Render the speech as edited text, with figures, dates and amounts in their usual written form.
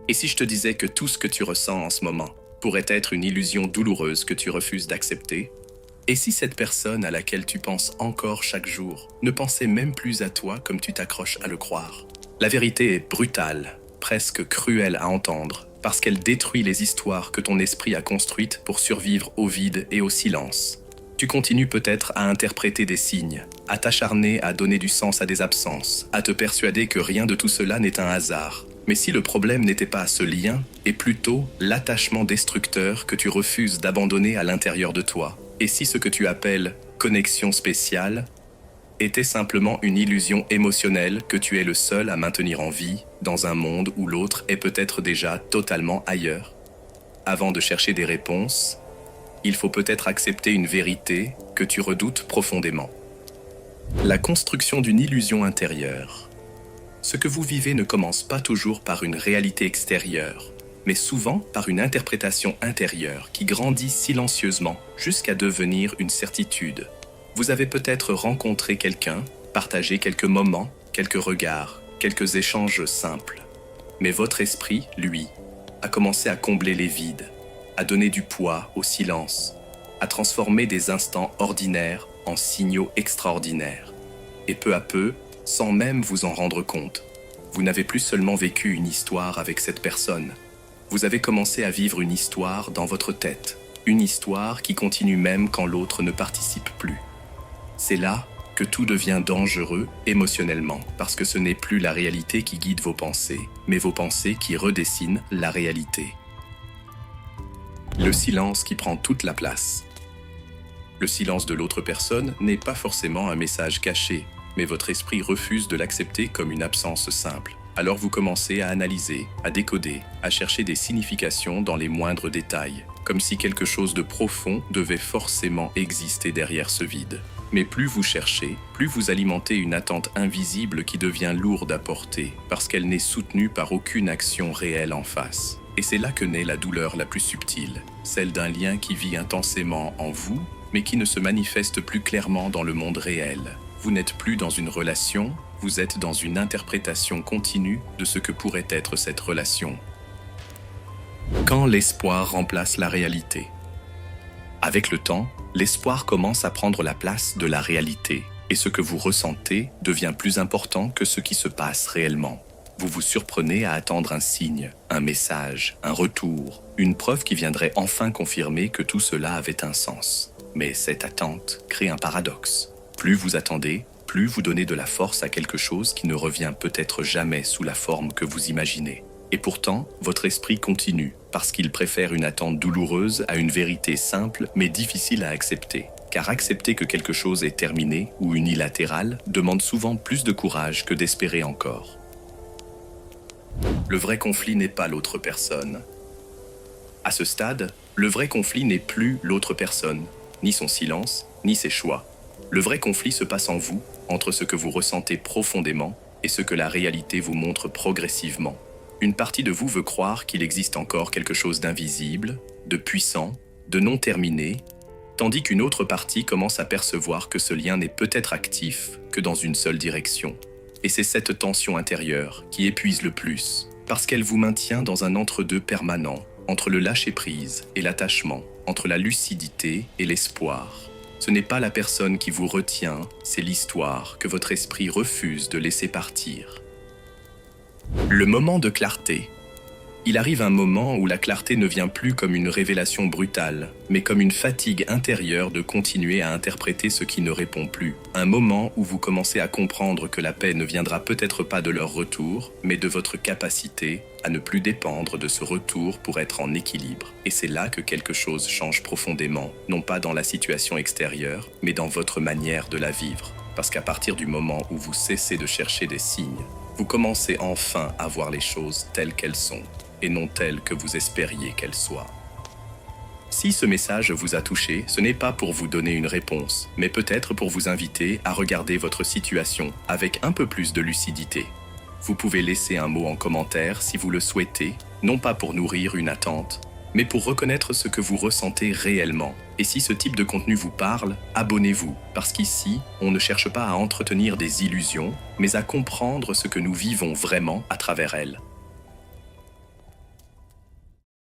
Et si je te disais que tout ce que tu ressens en ce moment pourrait être une illusion douloureuse que tu refuses d'accepter? Et si cette personne à laquelle tu penses encore chaque jour ne pensait même plus à toi comme tu t'accroches à le croire? La vérité est brutale, presque cruelle à entendre, parce qu'elle détruit les histoires que ton esprit a construites pour survivre au vide et au silence. Tu continues peut-être à interpréter des signes, à t'acharner à donner du sens à des absences, à te persuader que rien de tout cela n'est un hasard. Mais si le problème n'était pas ce lien, et plutôt l'attachement destructeur que tu refuses d'abandonner à l'intérieur de toi, et si ce que tu appelles connexion spéciale était simplement une illusion émotionnelle que tu es le seul à maintenir en vie dans un monde où l'autre est peut-être déjà totalement ailleurs. Avant de chercher des réponses, il faut peut-être accepter une vérité que tu redoutes profondément. La construction d'une illusion intérieure. Ce que vous vivez ne commence pas toujours par une réalité extérieure, mais souvent par une interprétation intérieure qui grandit silencieusement jusqu'à devenir une certitude. Vous avez peut-être rencontré quelqu'un, partagé quelques moments, quelques regards, quelques échanges simples. Mais votre esprit, lui, a commencé à combler les vides, à donner du poids au silence, à transformer des instants ordinaires en signaux extraordinaires. Et peu à peu, sans même vous en rendre compte, vous n'avez plus seulement vécu une histoire avec cette personne. Vous avez commencé à vivre une histoire dans votre tête, une histoire qui continue même quand l'autre ne participe plus. C'est là que tout devient dangereux émotionnellement, parce que ce n'est plus la réalité qui guide vos pensées, mais vos pensées qui redessinent la réalité. Le silence qui prend toute la place. Le silence de l'autre personne n'est pas forcément un message caché, mais votre esprit refuse de l'accepter comme une absence simple. Alors vous commencez à analyser, à décoder, à chercher des significations dans les moindres détails, comme si quelque chose de profond devait forcément exister derrière ce vide. Mais plus vous cherchez, plus vous alimentez une attente invisible qui devient lourde à porter, parce qu'elle n'est soutenue par aucune action réelle en face. Et c'est là que naît la douleur la plus subtile, celle d'un lien qui vit intensément en vous, mais qui ne se manifeste plus clairement dans le monde réel. Vous n'êtes plus dans une relation, vous êtes dans une interprétation continue de ce que pourrait être cette relation. Quand l'espoir remplace la réalité. Avec le temps, l'espoir commence à prendre la place de la réalité, et ce que vous ressentez devient plus important que ce qui se passe réellement. Vous vous surprenez à attendre un signe, un message, un retour, une preuve qui viendrait enfin confirmer que tout cela avait un sens. Mais cette attente crée un paradoxe. Plus vous attendez, plus vous donnez de la force à quelque chose qui ne revient peut-être jamais sous la forme que vous imaginez. Et pourtant, votre esprit continue, parce qu'il préfère une attente douloureuse à une vérité simple mais difficile à accepter. Car accepter que quelque chose est terminé ou unilatéral demande souvent plus de courage que d'espérer encore. Le vrai conflit n'est pas l'autre personne. À ce stade, le vrai conflit n'est plus l'autre personne, ni son silence, ni ses choix. Le vrai conflit se passe en vous, entre ce que vous ressentez profondément et ce que la réalité vous montre progressivement. Une partie de vous veut croire qu'il existe encore quelque chose d'invisible, de puissant, de non terminé, tandis qu'une autre partie commence à percevoir que ce lien n'est peut-être actif que dans une seule direction. Et c'est cette tension intérieure qui épuise le plus, parce qu'elle vous maintient dans un entre-deux permanent, entre le lâcher-prise et l'attachement, entre la lucidité et l'espoir. Ce n'est pas la personne qui vous retient, c'est l'histoire que votre esprit refuse de laisser partir. Le moment de clarté. Il arrive un moment où la clarté ne vient plus comme une révélation brutale, mais comme une fatigue intérieure de continuer à interpréter ce qui ne répond plus. Un moment où vous commencez à comprendre que la paix ne viendra peut-être pas de leur retour, mais de votre capacité à ne plus dépendre de ce retour pour être en équilibre. Et c'est là que quelque chose change profondément, non pas dans la situation extérieure, mais dans votre manière de la vivre. Parce qu'à partir du moment où vous cessez de chercher des signes, vous commencez enfin à voir les choses telles qu'elles sont, et non telles que vous espériez qu'elles soient. Si ce message vous a touché, ce n'est pas pour vous donner une réponse, mais peut-être pour vous inviter à regarder votre situation avec un peu plus de lucidité. Vous pouvez laisser un mot en commentaire si vous le souhaitez, non pas pour nourrir une attente, mais pour reconnaître ce que vous ressentez réellement. Et si ce type de contenu vous parle, abonnez-vous, parce qu'ici, on ne cherche pas à entretenir des illusions, mais à comprendre ce que nous vivons vraiment à travers elles.